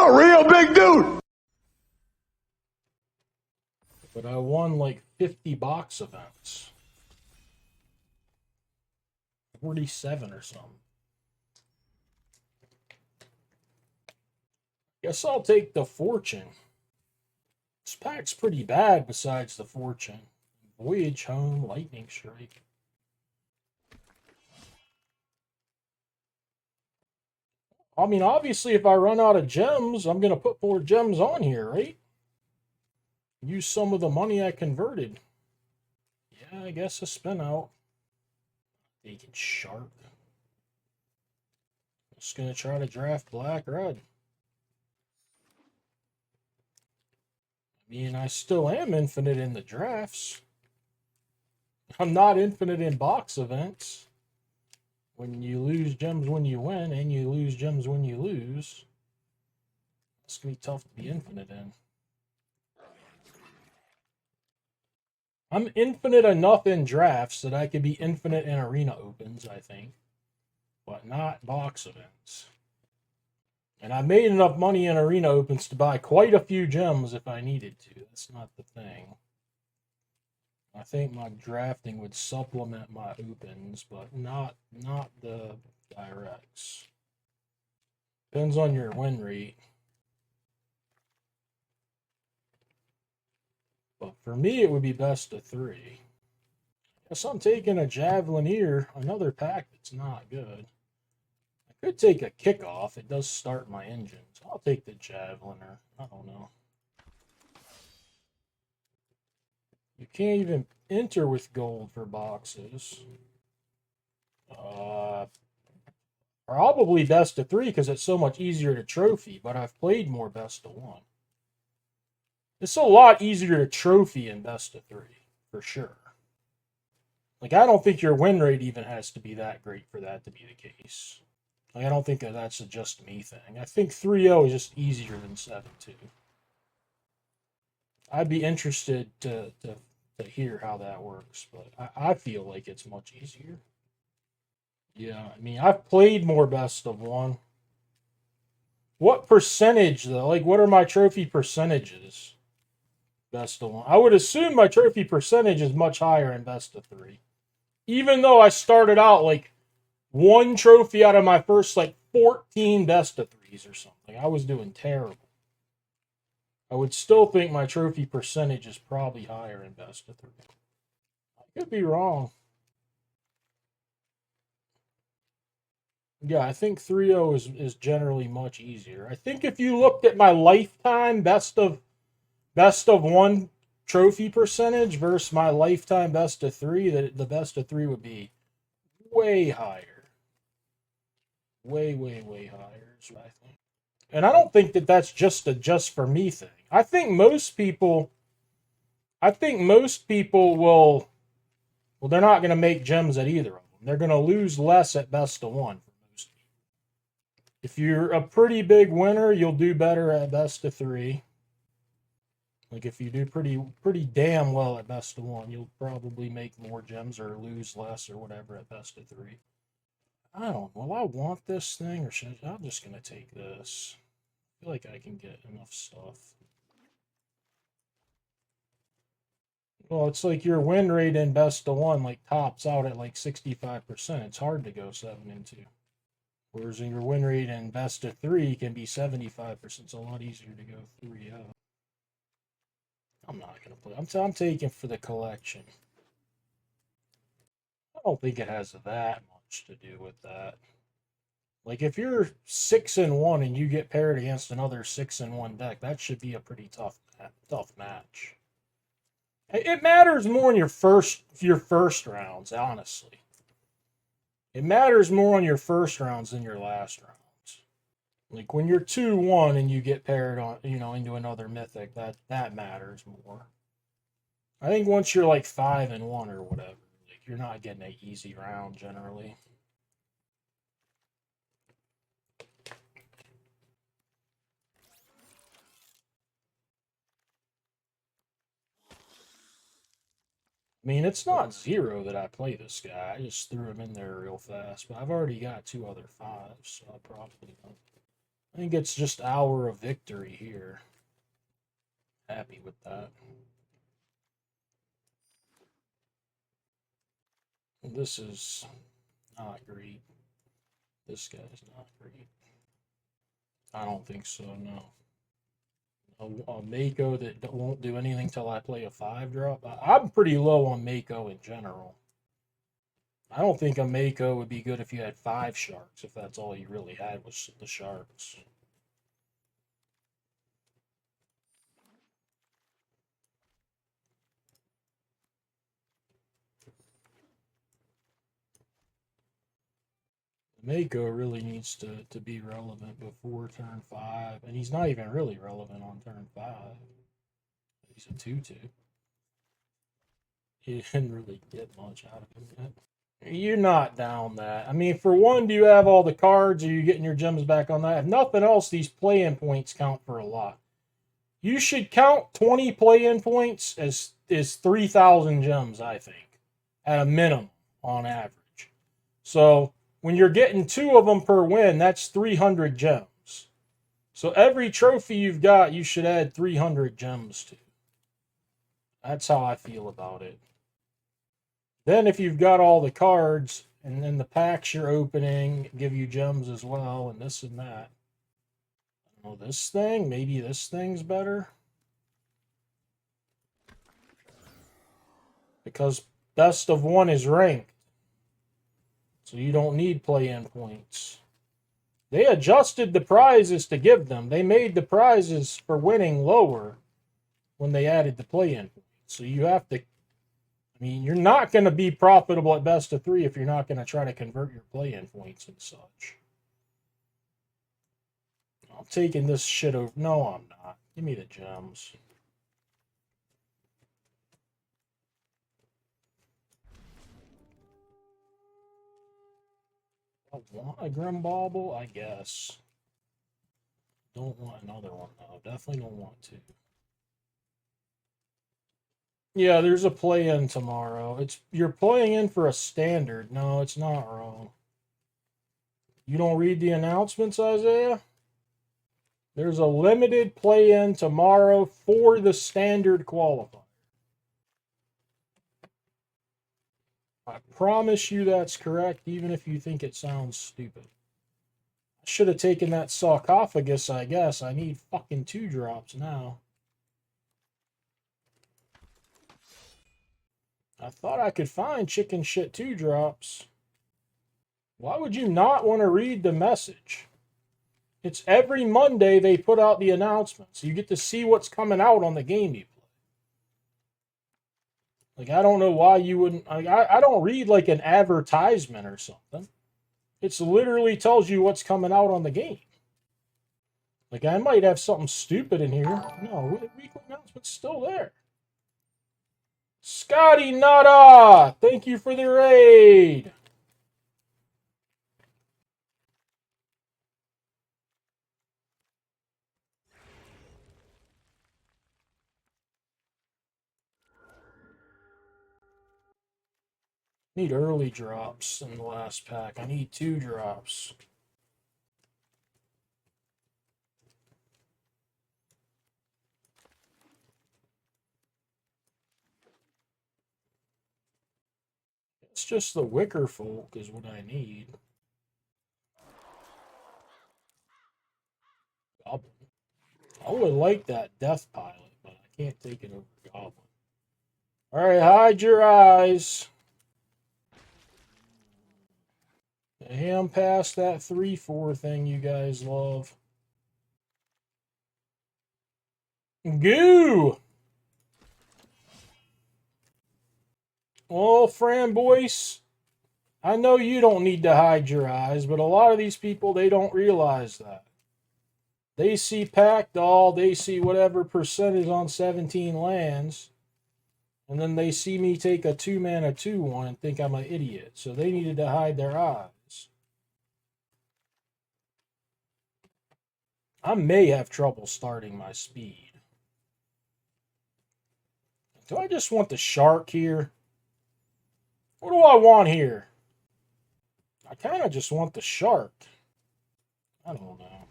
a real big dude. But I won like 50 box events. 47 or something. Guess I'll take the fortune. This pack's pretty bad besides the fortune. Voyage home, lightning strike. I mean, obviously, if I run out of gems, I'm going to put more gems on here, right? Use some of the money I converted. Yeah, I guess a spin out. Taking sharp. Just going to try to draft black red. I mean, I still am infinite in the drafts. I'm not infinite in box events. When you lose gems when you win, and you lose gems when you lose, it's going to be tough to be infinite in. I'm infinite enough in drafts that I could be infinite in arena opens, I think. But not box events. And I made enough money in arena opens to buy quite a few gems if I needed to. That's not the thing. I think my drafting would supplement my opens, but not the directs. Depends on your win rate. But for me, it would be best of 3. Guess I'm taking a Javelineer, another pack that's not good. I could take a Kickoff. It does start my engines. I'll take the Javeliner. I don't know. You can't even enter with gold for boxes. Probably best of 3 because it's so much easier to trophy, but I've played more best of 1. It's a lot easier to trophy in best of 3, for sure. Like, I don't think your win rate even has to be that great for that to be the case. Like, I don't think that's a just me thing. I think 3-0 is just easier than 7-2. I'd be interested to hear how that works, but I feel like it's much easier. Yeah, I mean, I've played more best of 1. What percentage, though? Like, what are my trophy percentages? Best of 1. I would assume my trophy percentage is much higher in best of 3. Even though I started out like 1 trophy out of my first like 14 best of 3s or something. I was doing terrible. I would still think my trophy percentage is probably higher in best of 3. I could be wrong. Yeah, I think 3-0 is generally much easier. I think if you looked at my lifetime best of 1 trophy percentage versus my lifetime best of 3, that the best of 3 would be way higher. Way higher, is what I think. And I don't think that that's just a just for me thing. I think most people will, well, they're not going to make gems at either of them. They're going to lose less at best of 1 for most people. If you're a pretty big winner, you'll do better at best of 3. Like, if you do pretty damn well at best of 1, you'll probably make more gems or lose less or whatever at best of 3. I don't know. Will I want this thing or should I'm just going to take this. I feel like I can get enough stuff. Well, it's like your win rate in best of 1 like tops out at like 65%. It's hard to go 7-2. Whereas in your win rate in best of 3 can be 75%. It's a lot easier to go 3-0. I'm not going to play. I'm taking for the collection. I don't think it has that much to do with that. Like, if you're 6-1 and you get paired against another 6-1 deck, that should be a pretty tough match. It matters more in your first rounds, honestly. It matters more on your first rounds than your last rounds. Like, when you're 2-1 and you get paired on, into another mythic, that matters more. I think once you're like 5-1 or whatever, like, you're not getting an easy round generally. I mean, it's not 0 that I play this guy. I just threw him in there real fast. But I've already got 2 other 5s, so I probably don't. I think it's just Hour of Victory here. Happy with that. This is not great. This guy's not great. I don't think so, no. A Mako that won't do anything till I play a 5-drop. I'm pretty low on Mako in general. I don't think a Mako would be good if you had 5 sharks, if that's all you really had was the sharks. Mako really needs to be relevant before turn 5, and he's not even really relevant on turn 5. He's a 2-2. He didn't really get much out of him yet. You're not down that. I mean, for one, do you have all the cards? Are you getting your gems back on that? If nothing else, these play-in points count for a lot. You should count 20 play-in points as 3,000 gems, I think, at a minimum on average. So when you're getting 2 of them per win, that's 300 gems. So every trophy you've got, you should add 300 gems to. That's how I feel about it. Then if you've got all the cards, and then the packs you're opening give you gems as well, and this and that. I don't know, this thing, maybe this thing's better. Because best of 1 is ranked. So you don't need play-in points. They adjusted the prizes to give them. They made the prizes for winning lower when they added the play-in points. So you have to, I mean, you're not going to be profitable at best of 3 if you're not going to try to convert your play-in points and such. I'm taking this shit over. No, I'm not. Give me the gems. I want a Grim Bauble, I guess. Don't want another one, though. Definitely don't want to. Yeah, there's a play-in tomorrow. You're playing in for a standard. No, it's not wrong. You don't read the announcements, Isaiah? There's a limited play-in tomorrow for the standard qualifier. I promise you that's correct, even if you think it sounds stupid. I should have taken that sarcophagus, I guess. I need fucking 2 drops now. I thought I could find chicken shit 2 drops. Why would you not want to read the message? It's every Monday they put out the announcements. You get to see what's coming out on the game you play. Like, I don't know why you wouldn't. I don't read like an advertisement or something. It's literally tells you what's coming out on the game. Like, I might have something stupid in here. No, weekly announcement's still there. Scotty Nada, thank you for the raid. Need early drops in the last pack. I need 2 drops. It's just the Wicker Folk is what I need. Goblin. I would like that Death Pilot, but I can't take it over Goblin. Alright, hide your eyes. Ham past that 3-4 thing you guys love. Goo! Oh, Framboise, I know you don't need to hide your eyes, but a lot of these people, they don't realize that. They see Pack Doll, they see whatever percentage on 17 lands, and then they see me take a 2-mana 2-1 and think I'm an idiot. So they needed to hide their eyes. I may have trouble starting my speed. Do I just want the shark here? What do I want here? I kind of just want the shark. I don't know.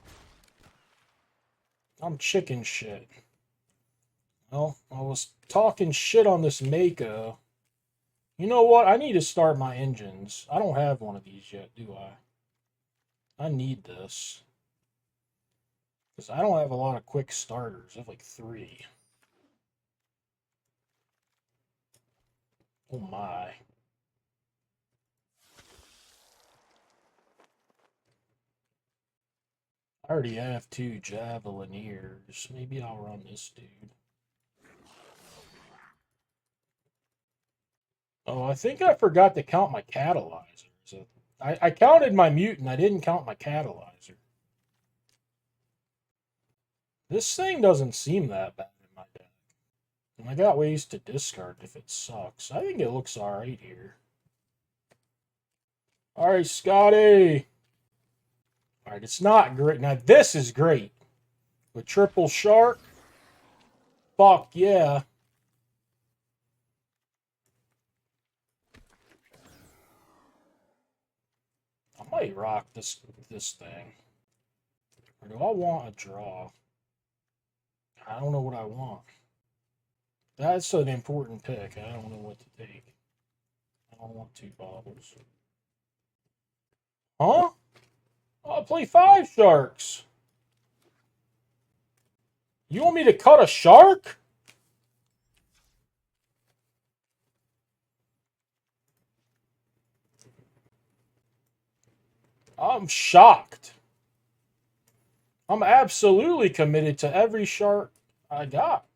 I'm chicken shit. Well, I was talking shit on this Mako. You know what? I need to start my engines. I don't have one of these yet, do I? I need this. Because I don't have a lot of quick starters. I have like 3. Oh my. I already have 2 Javelineers. Maybe I'll run this dude. Oh, I think I forgot to count my catalyzer. So I counted my mutant. I didn't count my catalyzer. This thing doesn't seem that bad in my deck. And I got ways to discard if it sucks. I think it looks alright here. Alright, Scotty. Alright, it's not great. Now, this is great. With triple shark. Fuck yeah. I might rock this thing. Or do I want a draw? I don't know what I want. That's an important pick. I don't know what to take. I don't want 2 baubles. Huh? I'll play 5 sharks. You want me to cut a shark? I'm shocked. I'm absolutely committed to every shark I got.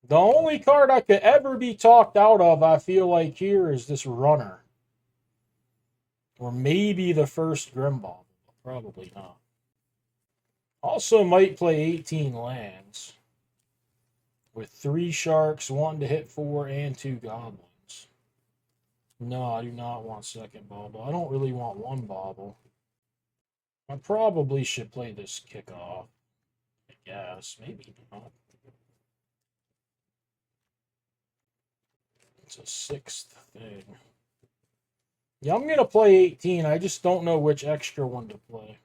The only card I could ever be talked out of, I feel like, here is this runner. Or maybe the first Grimball. Probably not. Also might play 18 lands. With 3 sharks, 1 to hit 4, and 2 goblins. No, I do not want second bauble. I don't really want 1 bauble. I probably should play this kickoff. I guess. Maybe not. It's a 6th thing. Yeah, I'm going to play 18. I just don't know which extra one to play.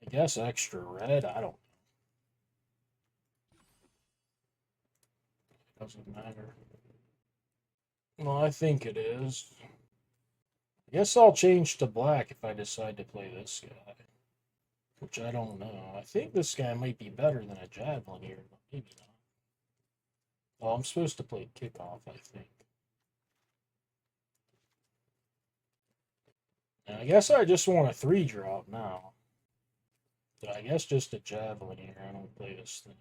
I guess extra red? I don't know. Doesn't matter. Well, I think it is. I guess I'll change to black if I decide to play this guy. Which I don't know. I think this guy might be better than a javelin here, but maybe not. Oh, I'm supposed to play kickoff, I think. And I guess I just want a 3-drop now. But I guess just a javelin here. I don't play this thing.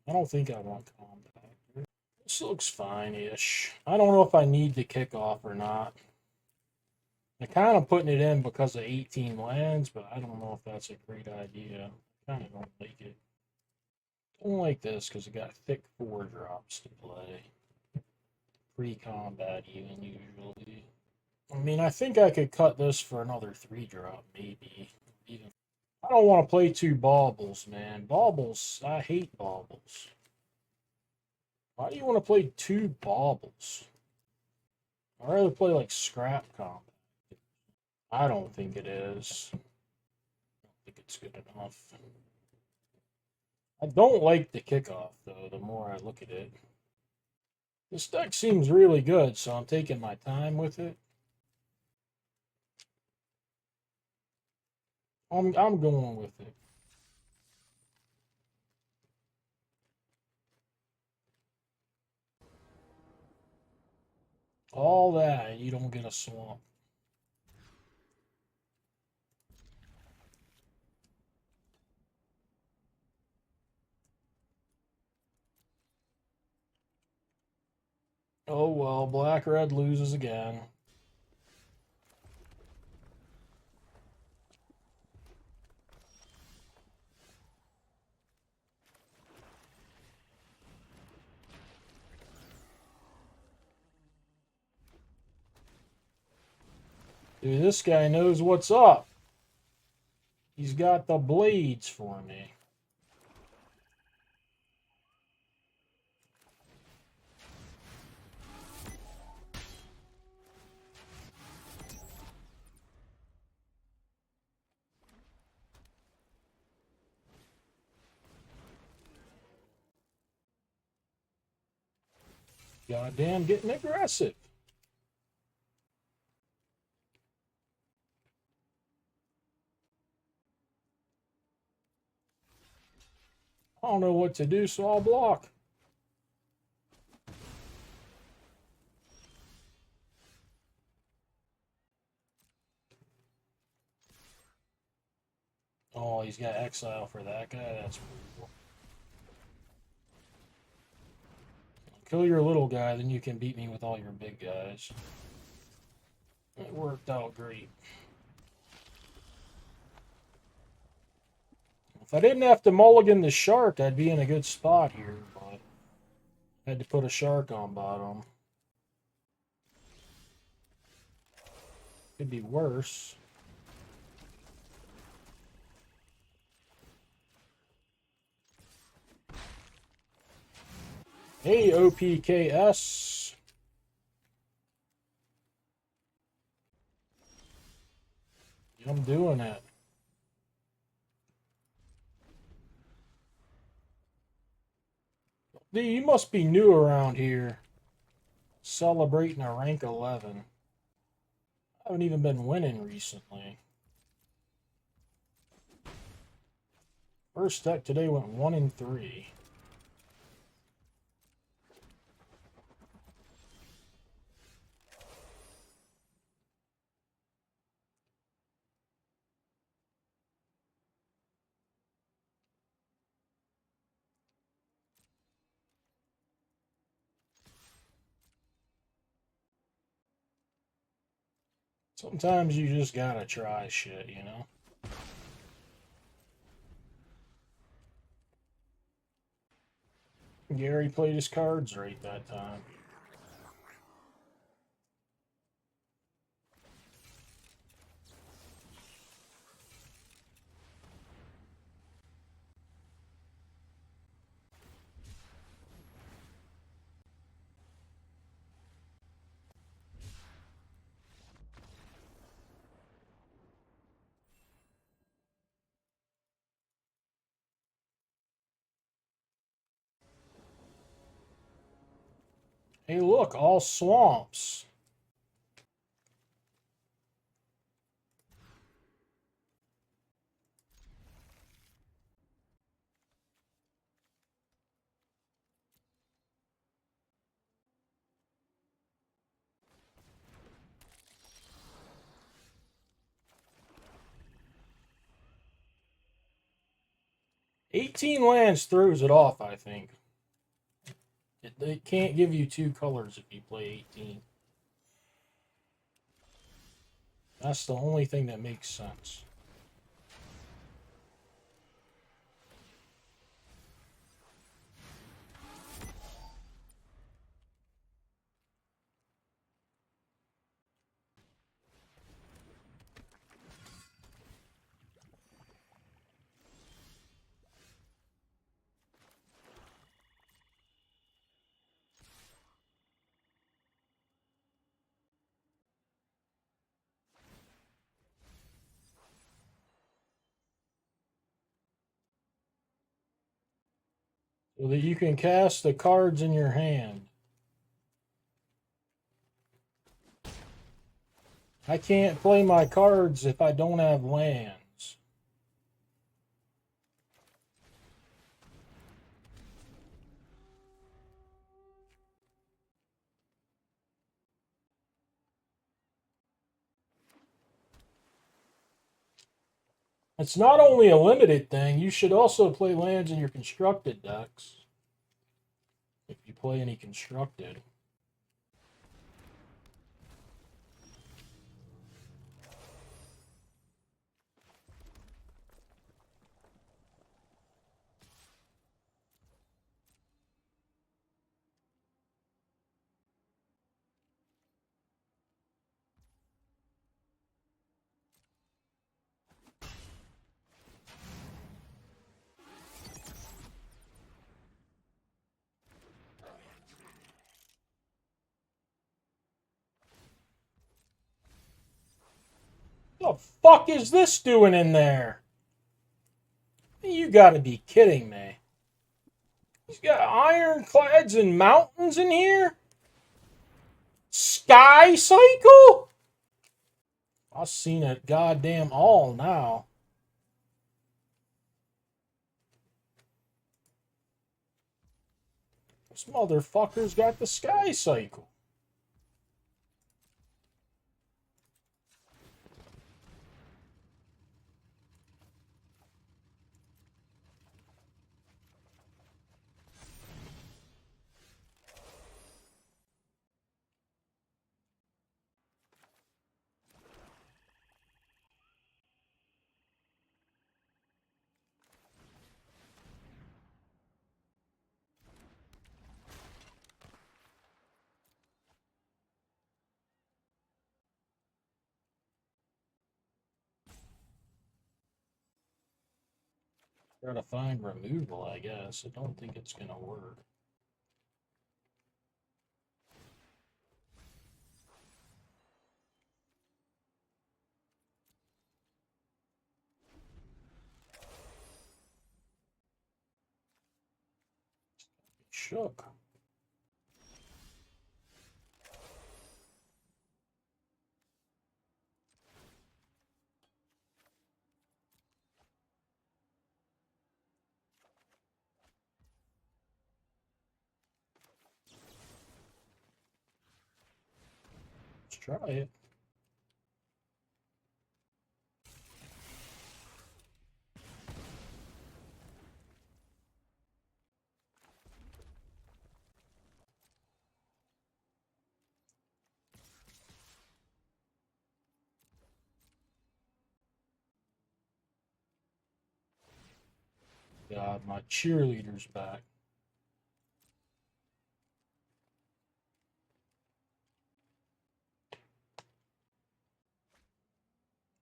I don't think I want combat. This looks fine-ish. I don't know if I need the kickoff or not. I'm kind of putting it in because of 18 lands, but I don't know if that's a great idea. I kind of don't like it. Don't like this because it got thick 4-drops to play. Pre-combat even, usually. I mean, I think I could cut this for another 3-drop, maybe. Even. I don't want to play 2 baubles, man. Baubles, I hate baubles. Why do you want to play 2 baubles? I'd rather play like scrap combat. I don't think it is. I don't think it's good enough. I don't like the kickoff, though, the more I look at it. This deck seems really good, so I'm taking my time with it. I'm going with it. All that, and you don't get a swamp. Oh well, black-red loses again. Dude, this guy knows what's up. He's got the blades for me. Goddamn, getting aggressive. I don't know what to do, so I'll block. Oh, he's got exile for that guy. That's brutal. Kill your little guy, then you can beat me with all your big guys. It worked out great. If I didn't have to mulligan the shark, I'd be in a good spot here, but I had to put a shark on bottom. Could be worse. Hey, OPKS. I'm doing it. Dude, you must be new around here. Celebrating a rank 11. I haven't even been winning recently. First deck today went 1-3. Sometimes you just gotta try shit, you know? Gary played his cards right that time. Hey, look, all swamps. "18 lands throws it off, I think. They can't give you two colors if you play 18. That's the only thing that makes sense. So that you can cast the cards in your hand. I can't play my cards if I don't have lands. It's not only a limited thing, you should also play lands in your constructed decks. If you play any constructed. What the fuck is this doing in there? You gotta be kidding me. He's got ironclads and mountains in here? Sky Cycle? I've seen it goddamn all now. This motherfucker's got the Sky Cycle. Try to find removal, I guess. I don't think it's gonna work. Shook. Let's try it. God, my cheerleader's back.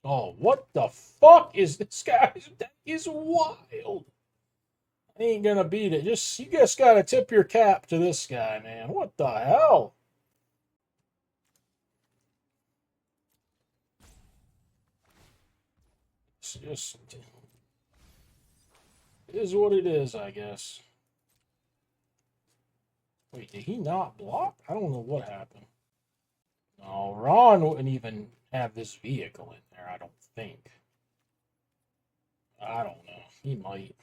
Oh, what the fuck is this guy's deck? Is wild. I ain't gonna beat it. You just gotta tip your cap to this guy, man. What the hell? It's just it is what it is, I guess. Wait, did he not block? I don't know what happened. No, Ron wouldn't even have this vehicle in there, I don't think. I don't know. He might.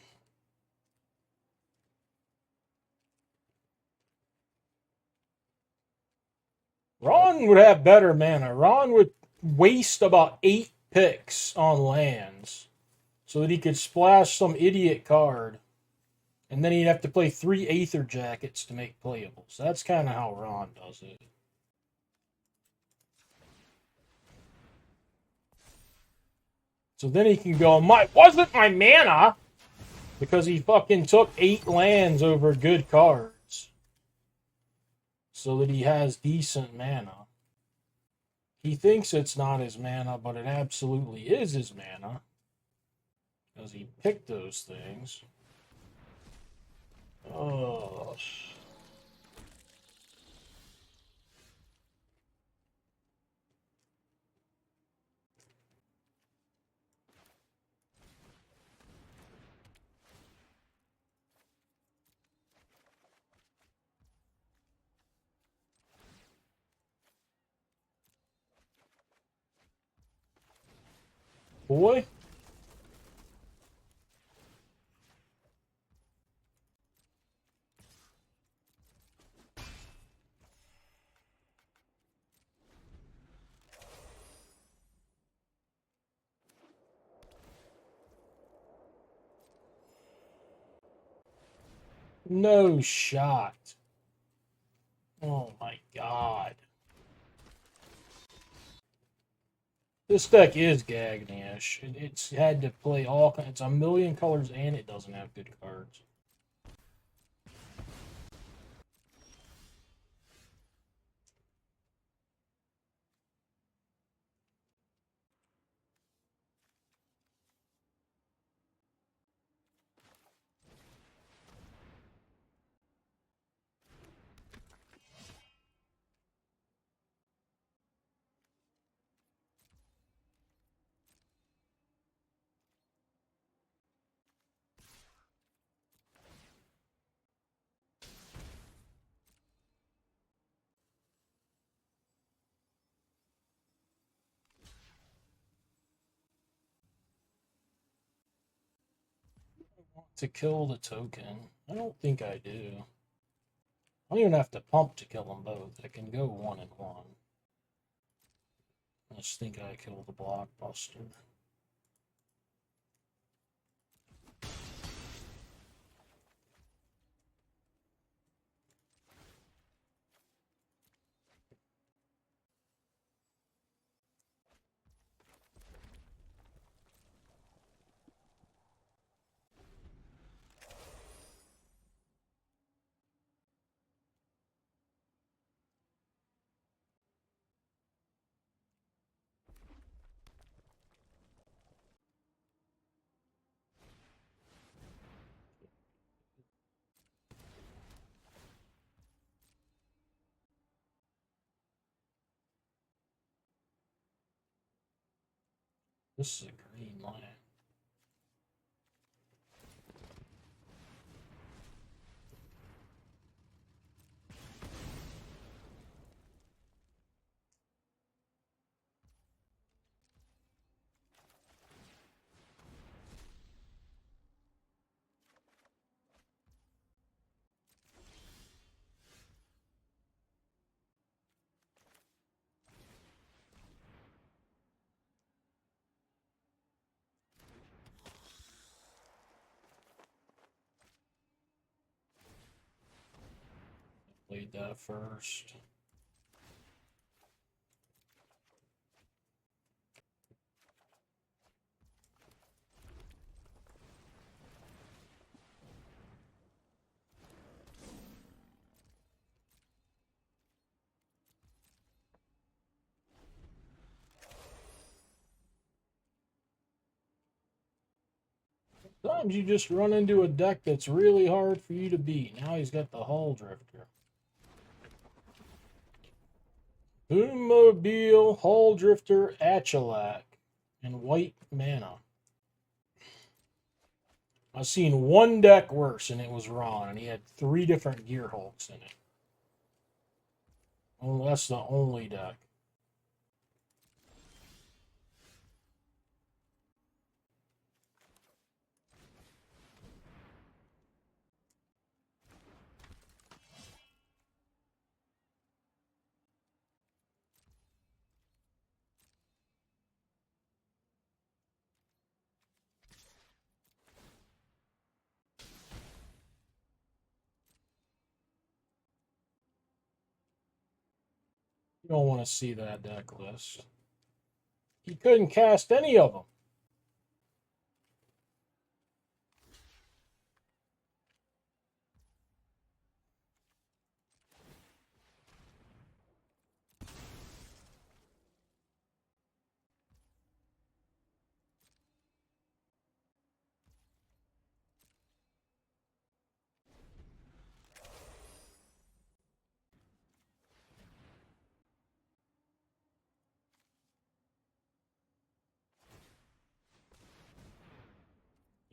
Ron would have better mana. Ron would waste about 8 picks on lands so that he could splash some idiot card. And then he'd have to play 3 Aether Jackets to make playables. That's kind of how Ron does it. So then he can go, wasn't my mana! Because he fucking took 8 lands over good cards. So that he has decent mana. He thinks it's not his mana, but it absolutely is his mana. Because he picked those things. Oh. Boy. No shot. Oh my god. This deck is Gagnish. It's had to play all kinds. It's a million colors and it doesn't have good cards. to kill the token? I don't think I do. I don't even have to pump to kill them both. I can go 1 and 1. I just think I killed the blockbuster. This is a green line. Played that first. Sometimes you just run into a deck that's really hard for you to beat. Now he's got the Hull Drifter. Boommobile, Hull Drifter, Achalak, and white mana. I've seen one deck worse, and it was Ron, and he had 3 different Gear Hulks in it. Oh, that's the only deck. You don't want to see that deck list. He couldn't cast any of them.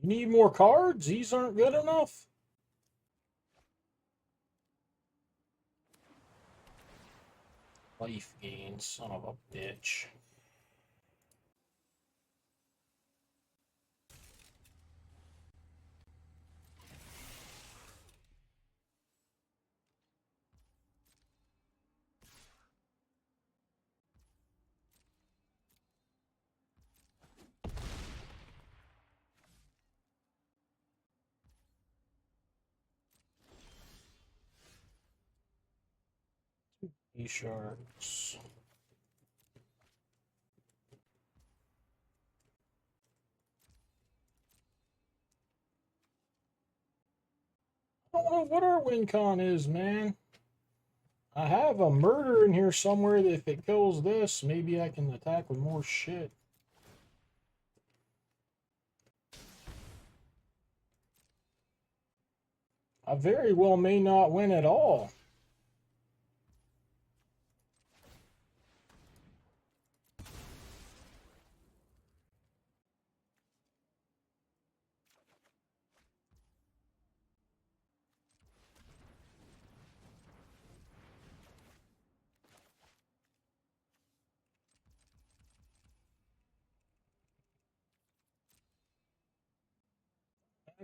You need more cards? These aren't good enough? Life gain, son of a bitch. E-sharks. I don't know what our win con is, man. I have a murder in here somewhere that if it kills this, maybe I can attack with more shit. I very well may not win at all.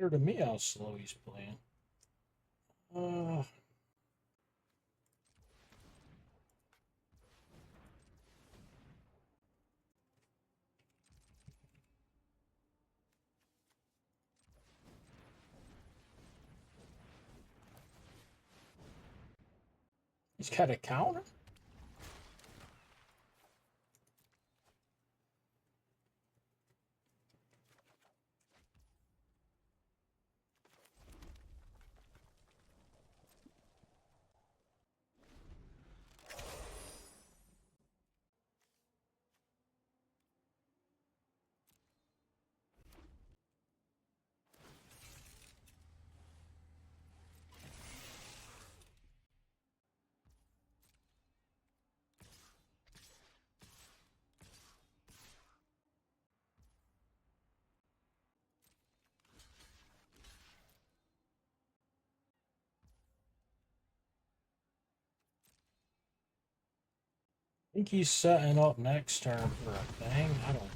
Better to me how slow he's playing. He's got a counter? I think he's setting up next turn for a thing. I don't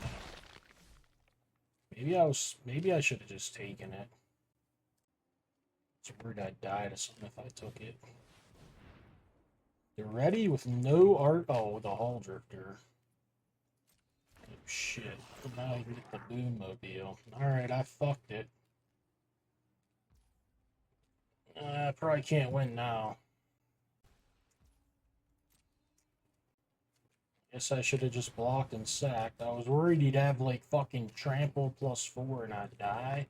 know. Maybe I should have just taken it. It's weird I'd die to something if I took it. They're ready with no art. Oh, the Hall Drifter. Oh shit. Now I can get the Boom Mobile. Alright, I fucked it. I probably can't win now. Guess I should have just blocked and sacked. I was worried he'd have like fucking trample +4 and I'd die.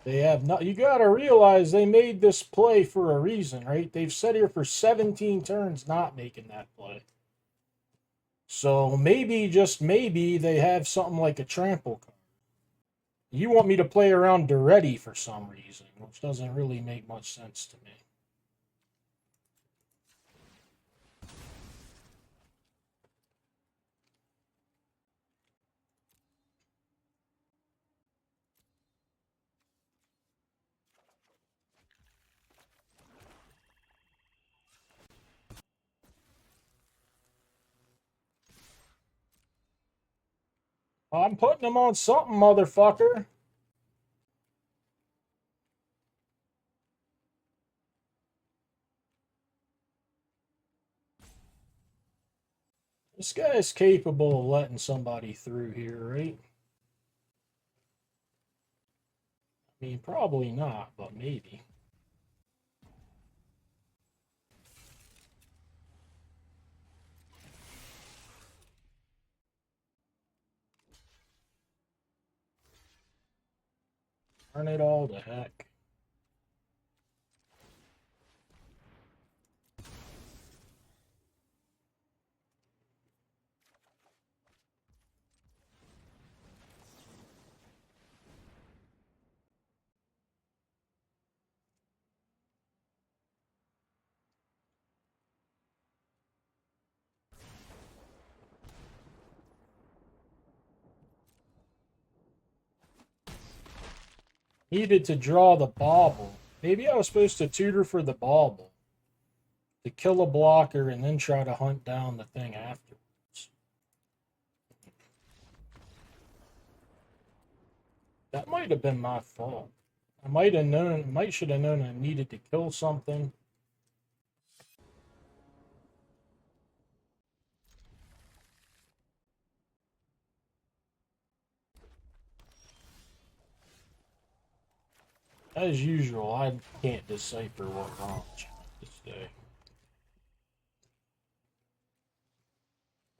They have not. You gotta realize they made this play for a reason, right? They've sat here for 17 turns not making that play. So maybe, just maybe, they have something like a trample card. You want me to play around Duretti for some reason, which doesn't really make much sense to me. I'm putting them on something, motherfucker. This guy is capable of letting somebody through here, right? I mean, probably not, but maybe. Turn it all to heck. Needed to draw the bauble. Maybe I was supposed to tutor for the bauble. To kill a blocker and then try to hunt down the thing afterwards. That might have been my fault. I should have known I needed to kill something. As usual, I can't decipher what wrong this day.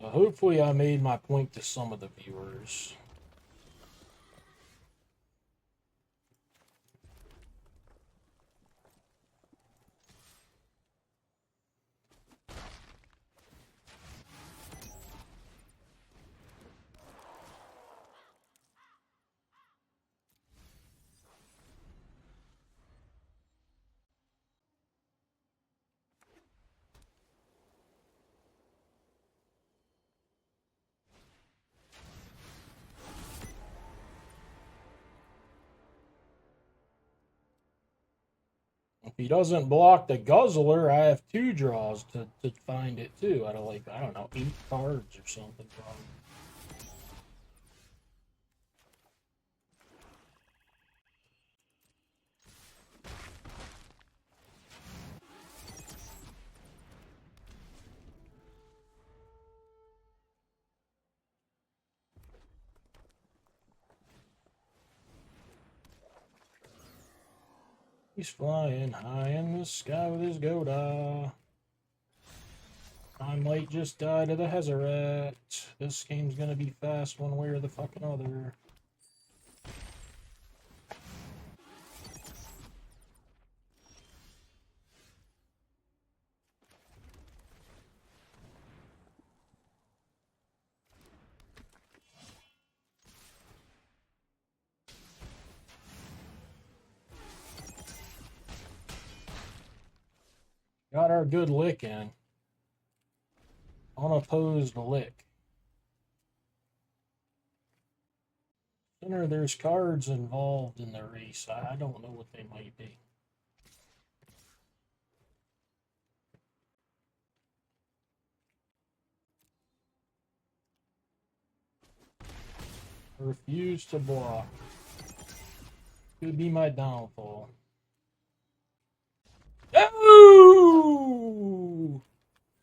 Hopefully I made my point to some of the viewers. he doesn't block the Guzzler, I have 2 draws to find it too. Out of like, I don't know, 8 cards or something probably. He's flying high in the sky with his Goda. I might just die to the Hazaret. This game's gonna be fast one way or the fucking other. Got our good lick in. Unopposed lick. There's cards involved in the race. I don't know what they might be. Refuse to block. Could be my downfall. Oh!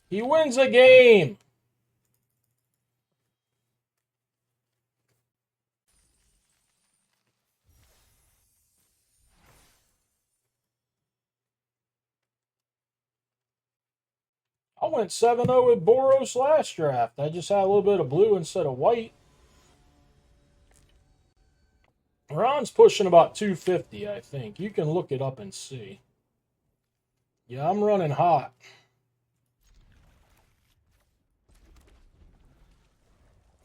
He wins a game! I went 7-0 with Boros last draft. I just had a little bit of blue instead of white. Ron's pushing about 250, I think. You can look it up and see. Yeah, I'm running hot.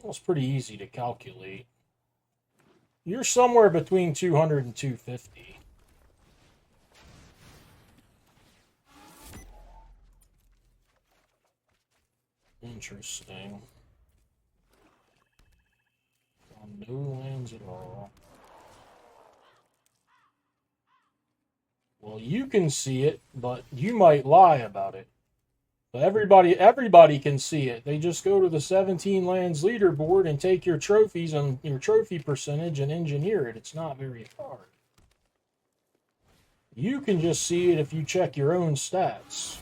Well, it's pretty easy to calculate. You're somewhere between 200 and 250. Interesting. No lands at all. Well, you can see it, but you might lie about it. But everybody can see it. They just go to the 17 lands leaderboard and take your trophies and your trophy percentage and engineer it. It's not very hard. You can just see it if you check your own stats.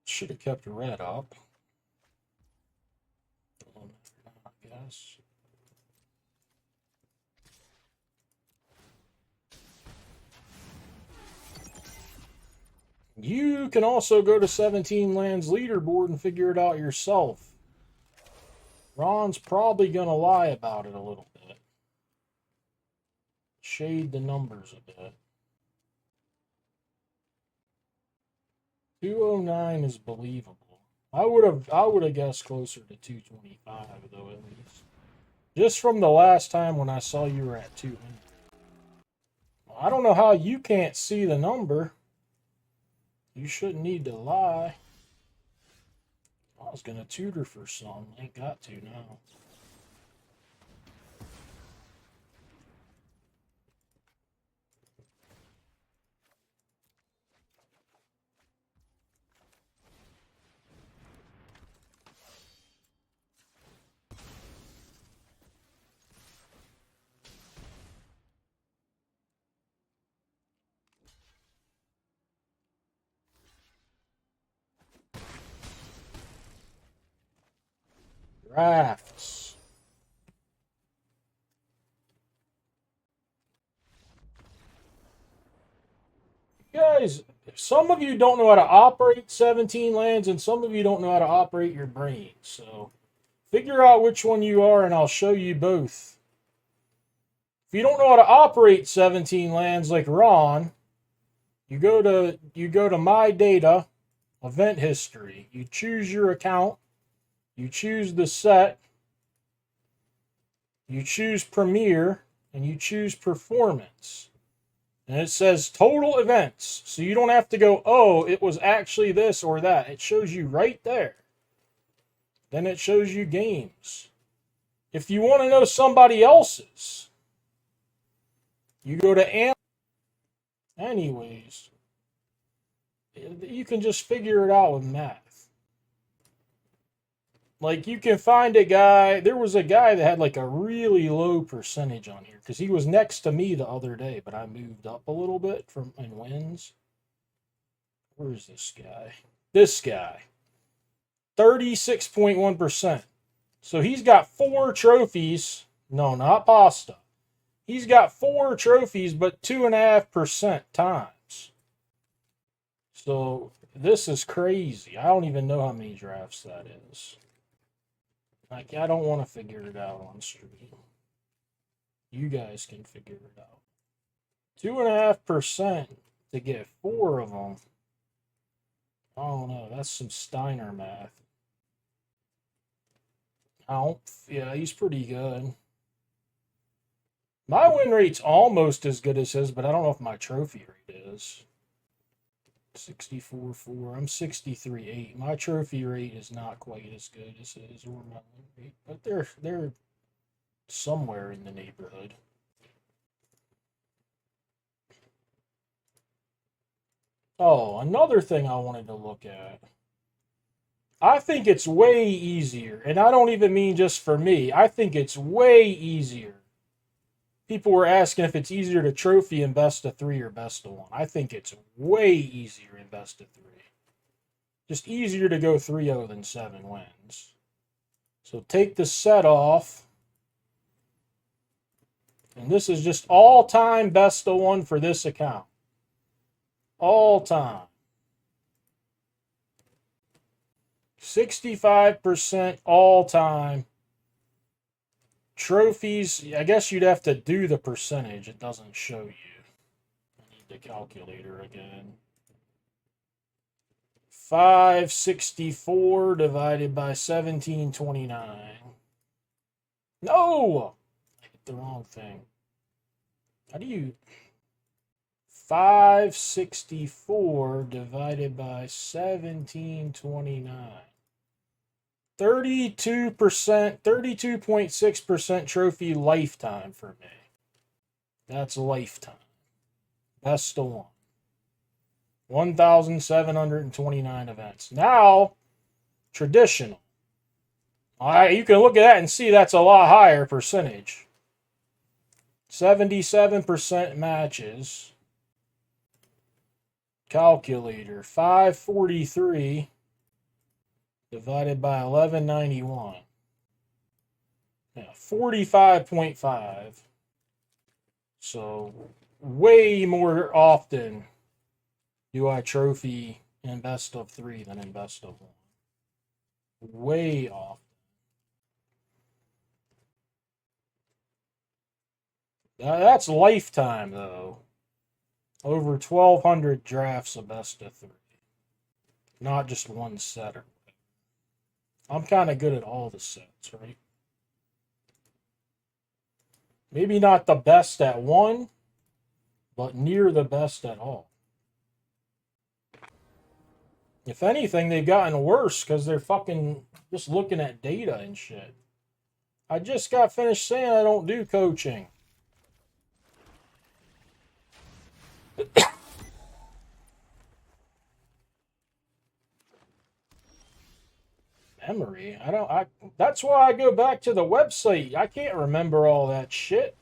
Should have kept red up. I guess. You can also go to 17 lands leaderboard and figure it out yourself. Ron's probably going to lie about it a little bit. Shade the numbers a bit. 209 is believable. I would have guessed closer to 225 though, at least. Just from the last time when I saw you were at 200. I don't know how you can't see the number. You shouldn't need to lie. I was gonna tutor for some. Ain't got to now. Drafts. Guys, some of you don't know how to operate 17 lands, and some of you don't know how to operate your brain. So figure out which one you are, and I'll show you both. If you don't know how to operate 17 lands like Ron, you go to My Data, Event History. You choose your account. You choose the set. You choose Premier, and you choose Performance. And it says total events. So you don't have to go, oh, it was actually this or that. It shows you right there. Then it shows you games. If you want to know somebody else's, you go to anyways. You can just figure it out with math. Like, you can find a guy. There was a guy that had like a really low percentage on here because he was next to me the other day, but I moved up a little bit in wins. Where's this guy? This guy. 36.1%. So he's got 4 trophies. No, not pasta. He's got 4 trophies, but 2.5% times. So this is crazy. I don't even know how many drafts that is. Like, I don't want to figure it out on stream. You guys can figure it out. 2.5% to get 4 of them. I don't know. That's some Steiner math. Yeah, he's pretty good. My win rate's almost as good as his, but I don't know if my trophy rate is. 64.4. I'm 63.8. My trophy rate is not quite as good as his or my win rate, but they're somewhere in the neighborhood. Oh, another thing I wanted to look at. I think it's way easier, and I don't even mean just for me. I think it's way easier. People were asking if it's easier to trophy in best of 3 or best of 1. I think it's way easier in best of 3. Just easier to go 3-0 than 7 wins. So take the set off. And this is just all-time best of 1 for this account. All time. 65% all time. Trophies, I guess you'd have to do the percentage. It doesn't show you. I need the calculator again. 564 divided by 1729. No! I hit the wrong thing. How do you... 564 divided by 1729. 32%, 32.6% trophy lifetime for me. That's lifetime. Best of 1. 1,729 events. Now, traditional. You can look at that and see that's a lot higher percentage. 77% matches. Calculator. 543 divided by 1191. Yeah, 45.5. So, way more often do I trophy in best of 3 than in best of 1. Way often. That's lifetime, though. Over 1,200 drafts of best of 3. Not just one setter. I'm kind of good at all the sets, right? Maybe not the best at 1, but near the best at all. If anything, they've gotten worse because they're fucking just looking at data and shit. I just got finished saying I don't do coaching. Memory? That's why I go back to the website. I can't remember all that shit.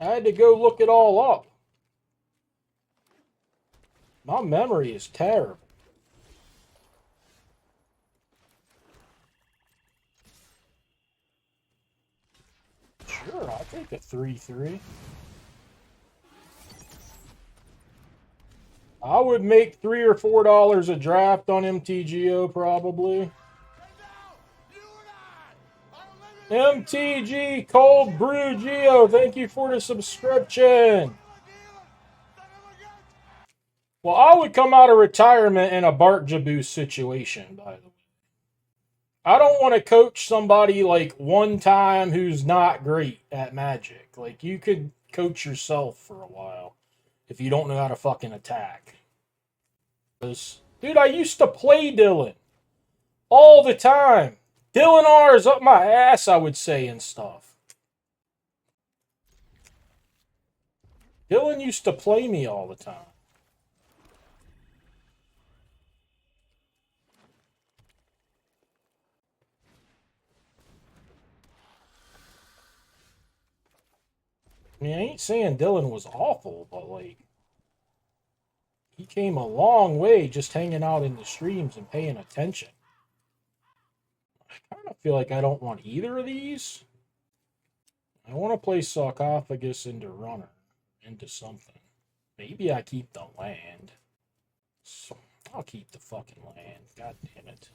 I had to go look it all up. My memory is terrible. Sure, I'll take a 3-3. I would make $3 or $4 a draft on MTGO probably. MTG Cold Brew Geo, thank you for the subscription. Well, I would come out of retirement in a Bart Jaboo situation, by the way. I don't want to coach somebody like one time who's not great at Magic. Like, you could coach yourself for a while if you don't know how to fucking attack. Dude, I used to play Dylan all the time. Dylan R is up my ass, I would say, and stuff. Dylan used to play me all the time. I mean, I ain't saying Dylan was awful, but like, he came a long way just hanging out in the streams and paying attention. I kind of feel like I don't want either of these. I want to play Sarcophagus into Runner, into something. Maybe I keep the land. I'll keep the fucking land. God damn it.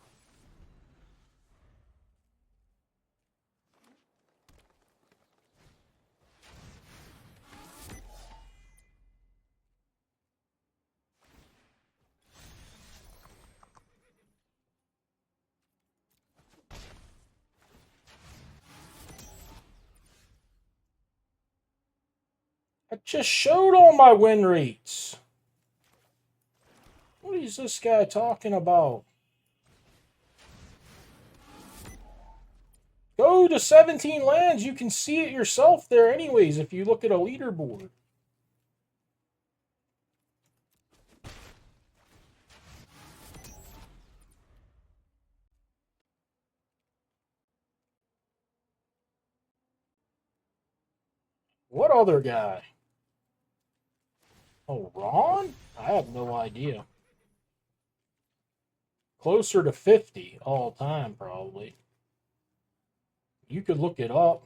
I just showed all my win rates. What is this guy talking about? Go to 17 lands. You can see it yourself there anyways if you look at a leaderboard. What other guy? Oh, Ron? I have no idea. Closer to 50 all time, probably. You could look it up.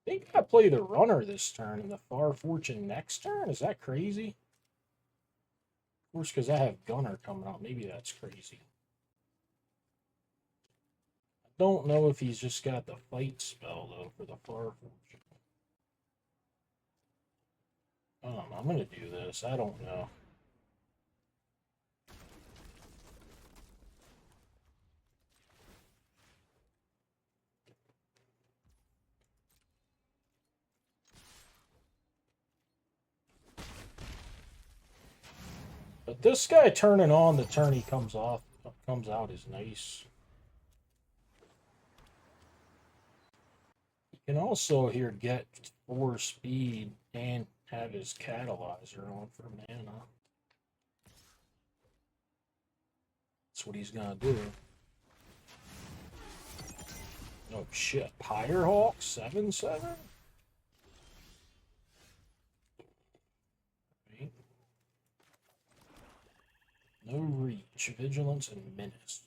I think I play the runner this turn and the Far Fortune next turn. Is that crazy? Of course, because I have Gunner coming out. Maybe that's crazy. I don't know if he's just got the fight spell, though, for the Far Fortune. I'm going to do this. I don't know. But this guy turning on the turn he comes out is nice. You can also here get 4 speed and have his catalyzer on for mana. That's what he's gonna do. Oh shit, Pirehawk 7/7? Right. No reach, vigilance, and menace.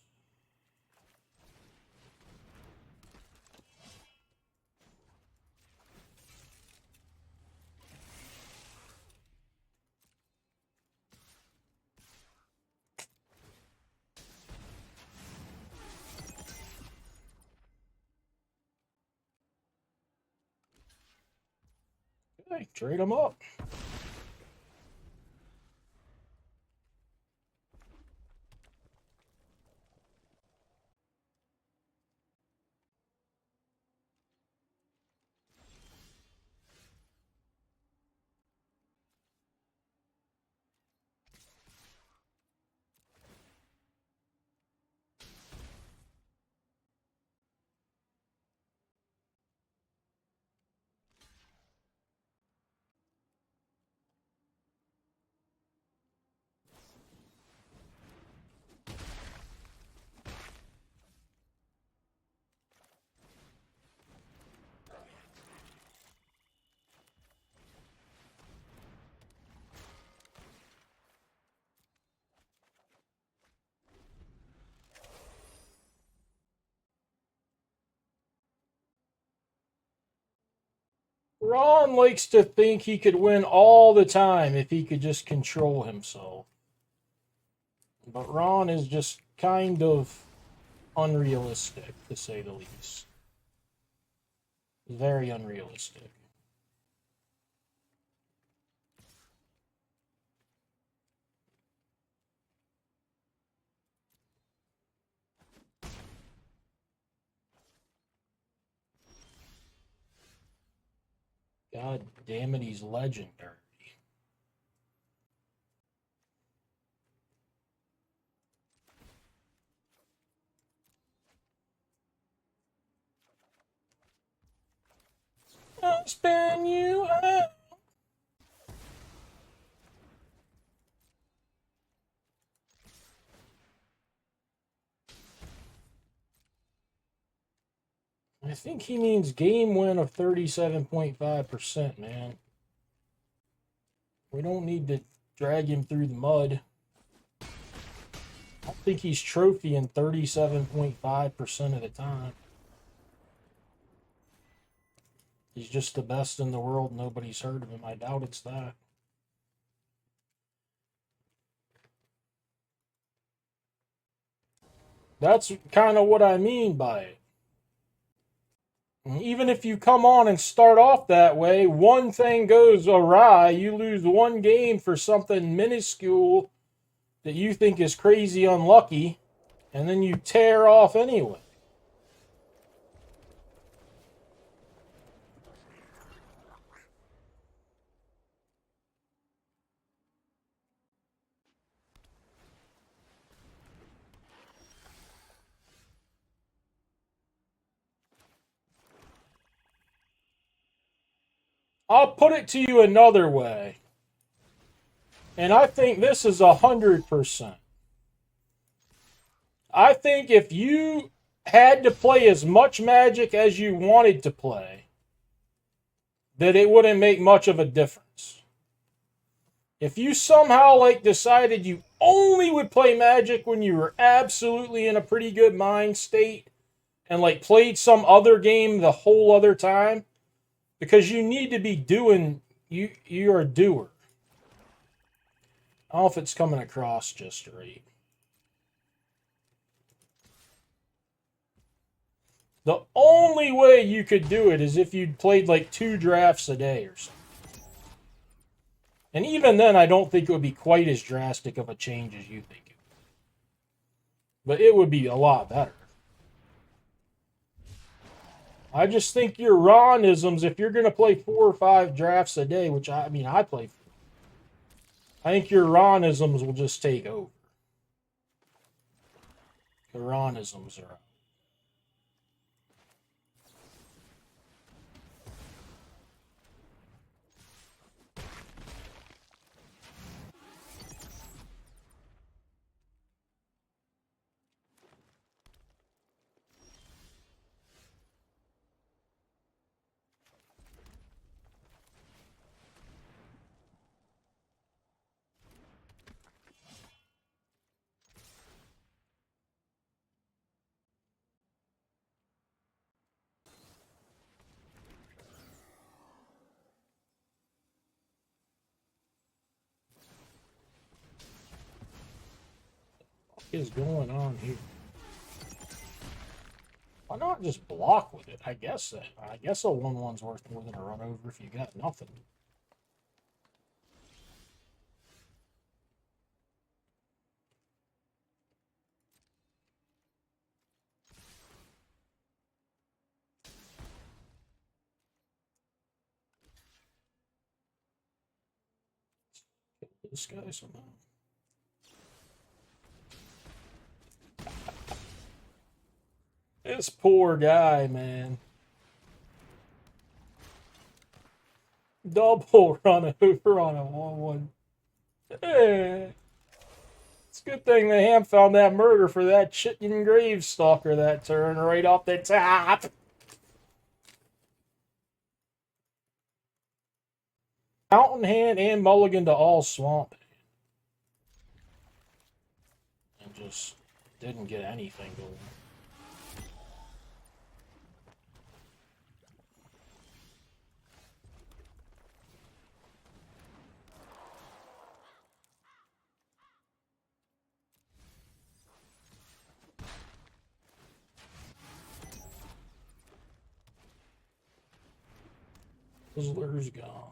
Okay, trade them up. Ron likes to think he could win all the time if he could just control himself. But Ron is just kind of unrealistic, to say the least. Very unrealistic. God damn it, he's legendary. I'll spin you out. I think he means game win of 37.5%, man. We don't need to drag him through the mud. I don't think he's trophying 37.5% of the time. He's just the best in the world. Nobody's heard of him. I doubt it's that. That's kind of what I mean by it. Even if you come on and start off that way, one thing goes awry. You lose one game for something minuscule that you think is crazy unlucky, and then you tear off anyway. I'll put it to you another way. And I think this is 100%. I think if you had to play as much Magic as you wanted to play, that it wouldn't make much of a difference. If you somehow decided you only would play Magic when you were absolutely in a pretty good mind state and played some other game the whole other time, because you need to be doing, you're a doer. I don't know if it's coming across just right. The only way you could do it is if you'd played 2 drafts a day or something. And even then, I don't think it would be quite as drastic of a change as you think it would. But it would be a lot better. I just think your Ronisms, if you're going to play 4 or 5 drafts a day, which I play 4, I think your Ronisms will just take over. The Ronisms are out. What is going on here? Why not just block with it? I guess a 1/1's worth more than a run over if you got nothing. This guy somehow. This poor guy, man. Double run over on a 1/1. Hey. It's a good thing the ham found that murder for that chicken grave stalker that turn right off the top. Fountain Hand and Mulligan to all Swamp. And just didn't get anything going. Sizzler's gone,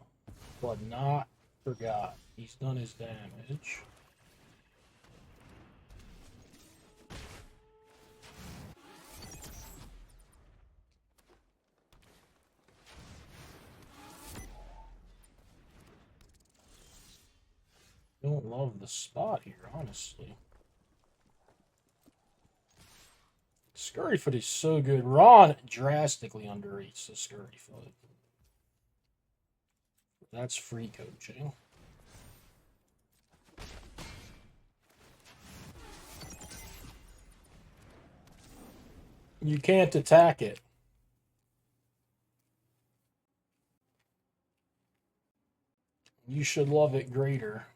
but not forgot. He's done his damage. Don't love the spot here, honestly. Scurryfoot is so good. Ron drastically underrates the Scurryfoot. That's free coaching. You can't attack it. You should love it greater.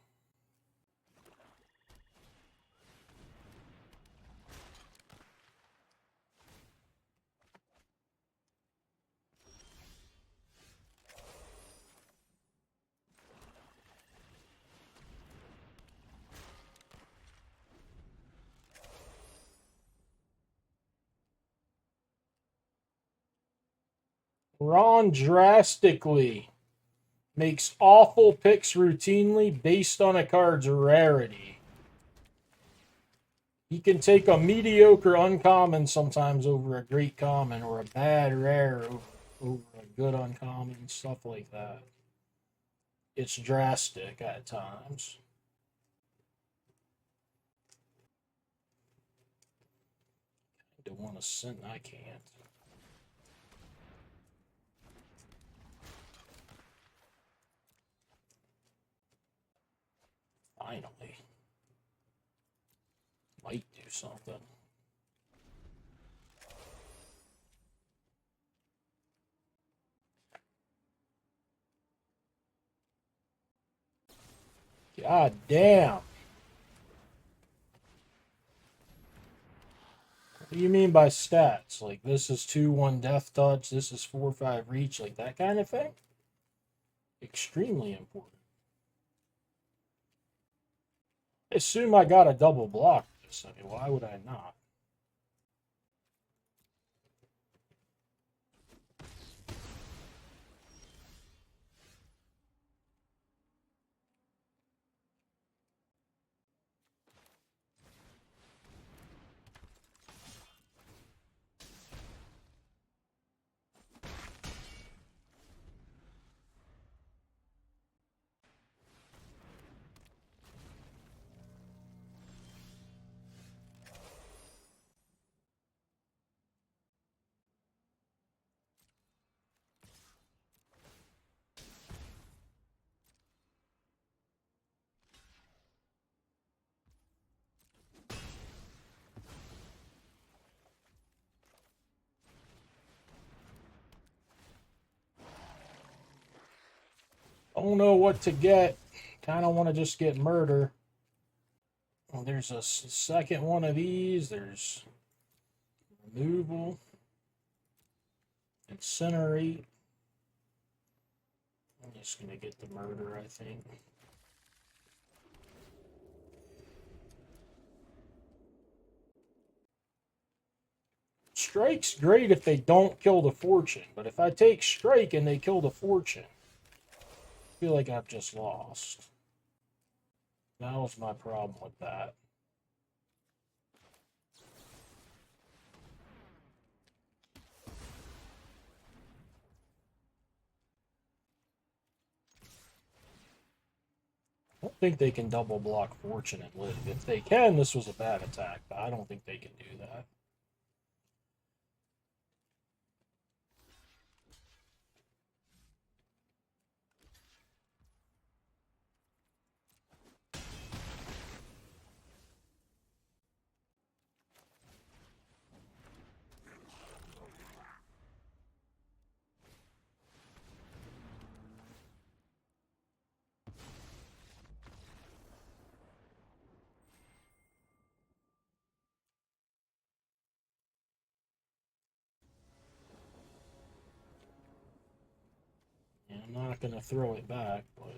Ron drastically makes awful picks routinely based on a card's rarity. He can take a mediocre uncommon sometimes over a great common, or a bad rare over a good uncommon, stuff like that. It's drastic at times. I don't want to send, I can't. Finally. Might do something. God damn. What do you mean by stats? Like, this is 2-1 death touch, this is 4-5 reach, like that kind of thing? Extremely important. I assume I got a double block this. I mean, why would I not? Don't know what to get. Kind of want to just get murder. Well, there's a second one of these. There's removal, incinerate. I'm just gonna get the murder, I think. Strike's great if they don't kill the fortune, but if I take strike and they kill the fortune, I feel like I've just lost. That was my problem with that. I don't think they can double block fortune and live. If they can, this was a bad attack, but I don't think they can do that. Yeah, I'm not going to throw it back, but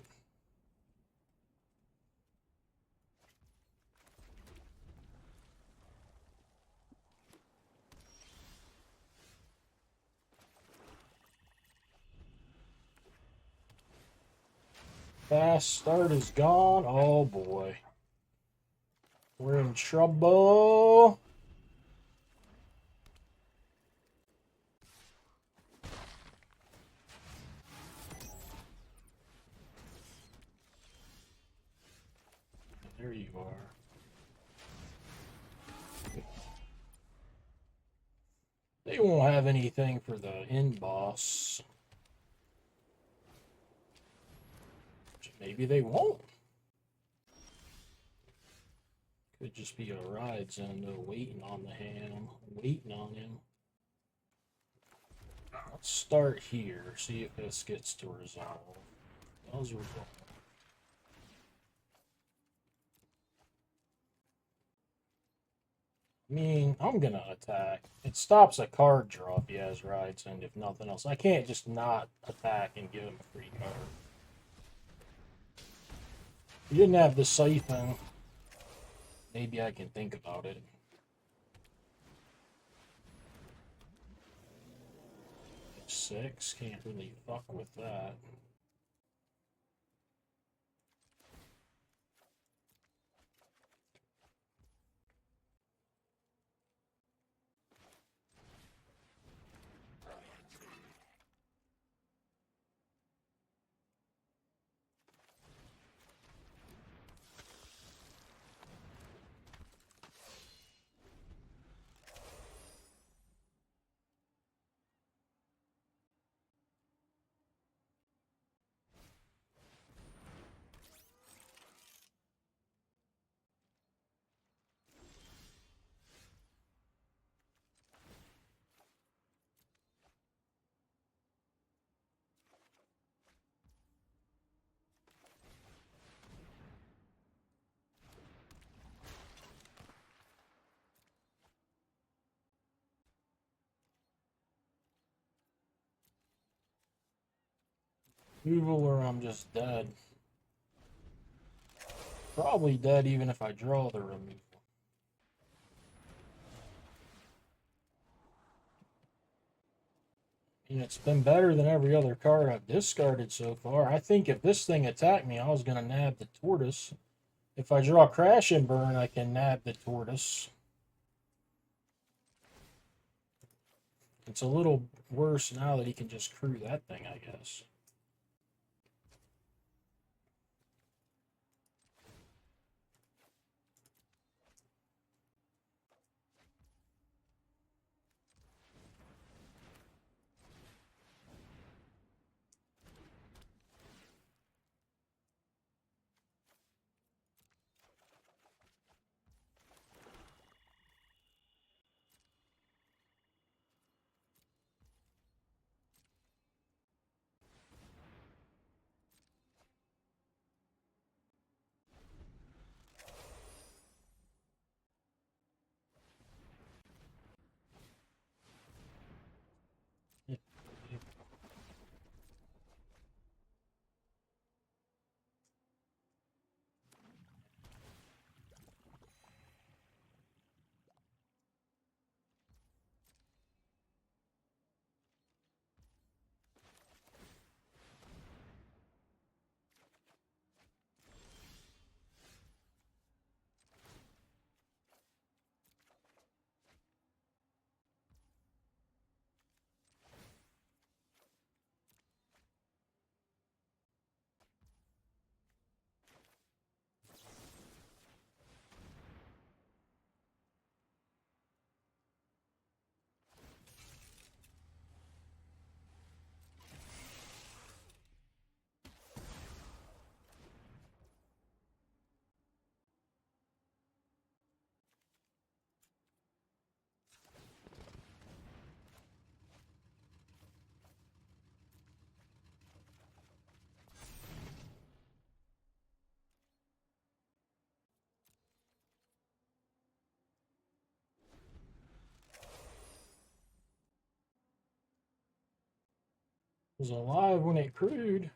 Fast start is gone. Oh boy. We're in trouble. There you are. They won't have anything for the end boss. Maybe they won't. Could just be a ride zone though, waiting on the ham. Waiting on him. Let's start here. See if this gets to resolve. Does resolve. I mean, I'm gonna attack. It stops a card draw if he has rides, and if nothing else. I can't just not attack and give him a free card. If he didn't have the siphon, maybe I can think about it. Six, can't really fuck with that. Removal or I'm just dead. Probably dead even if I draw the removal. I mean, it's been better than every other card I've discarded so far. I think if this thing attacked me, I was going to nab the tortoise. If I draw Crash and Burn, I can nab the tortoise. It's a little worse now that he can just crew that thing, I guess. It was alive when it crewed.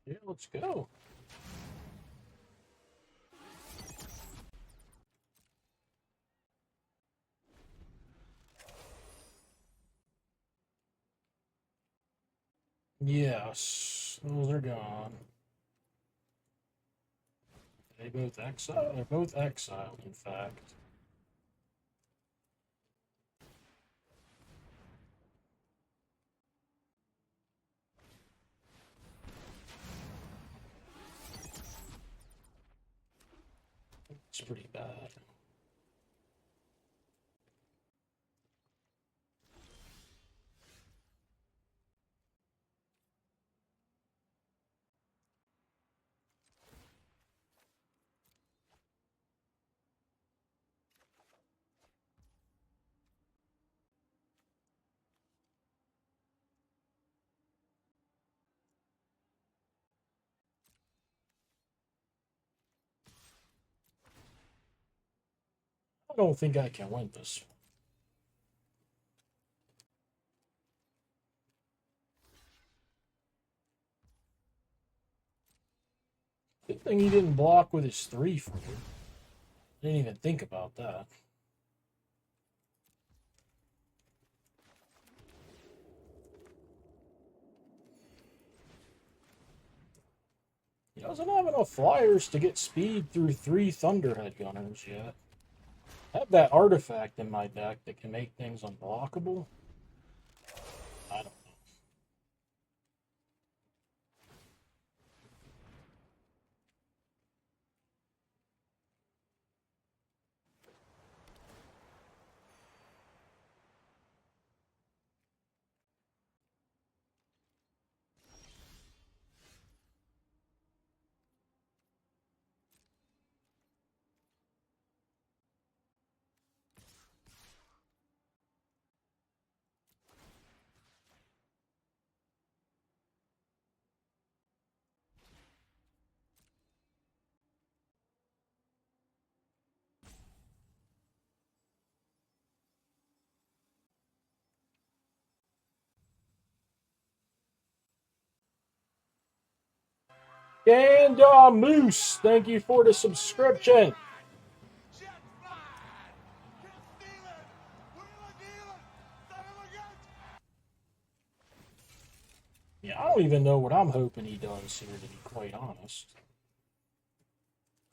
Yeah, let's go. Yes, those are gone. They both exile. They're both exiled, in fact. It's pretty bad. I don't think I can win this. Good thing he didn't block with his 3-4. Didn't even think about that. He doesn't have enough flyers to get speed through 3 Thunderhead Gunners yet. I have that artifact in my deck that can make things unblockable. I don't know. And Moose, thank you for the subscription. Yeah, I don't even know what I'm hoping he does here, to be quite honest.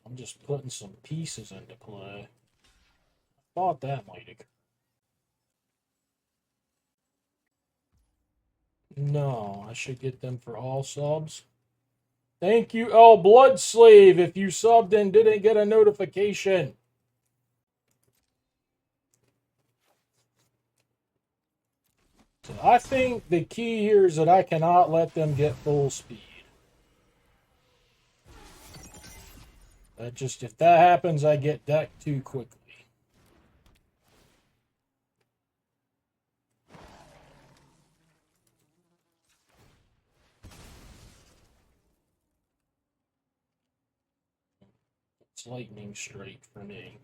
I'm just putting some pieces into play. Thought that might occur. No, I should get them for all subs. Thank you, L Blood Slave, if you subbed and didn't get a notification. So I think the key here is that I cannot let them get full speed. If that happens, I get decked too quickly. It's lightning strike for me.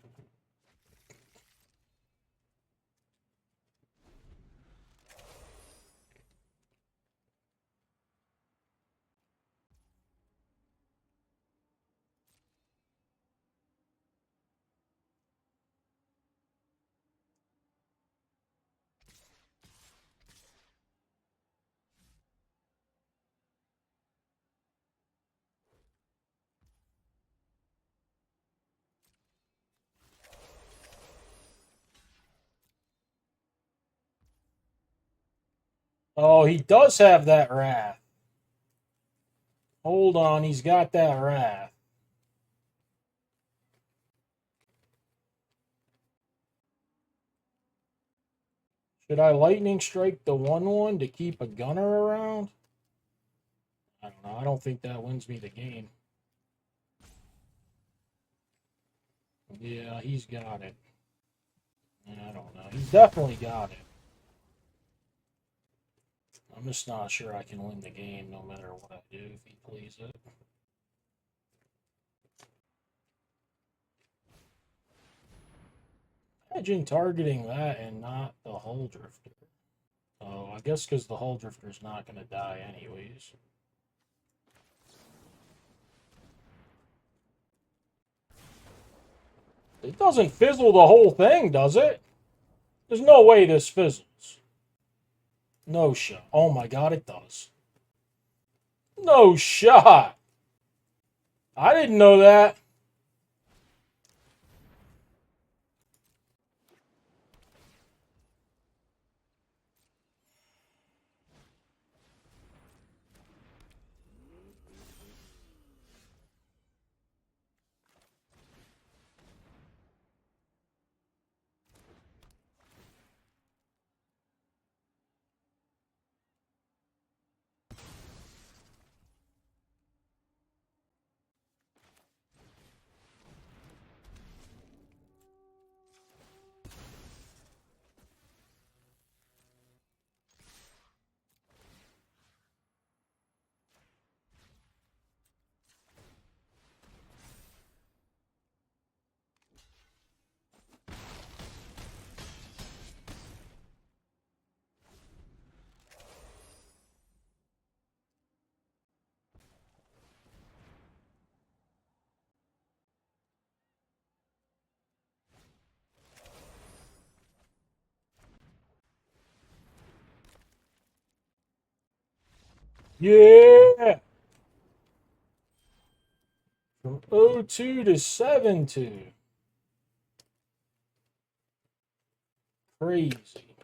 Oh, he does have that wrath. Hold on, he's got that wrath. Should I lightning strike the 1/1 to keep a gunner around? I don't know. I don't think that wins me the game. Yeah, he's got it. I don't know. He's definitely got it. I'm just not sure I can win the game no matter what I do if he plays it. Imagine targeting that and not the Hull Drifter. Oh, I guess because the Hull Drifter's not going to die anyways. It doesn't fizzle the whole thing, does it? There's no way this fizzles. No shot. Oh my god, it does. No shot. I didn't know that. Yeah. From 0-2 to 7-2. Crazy.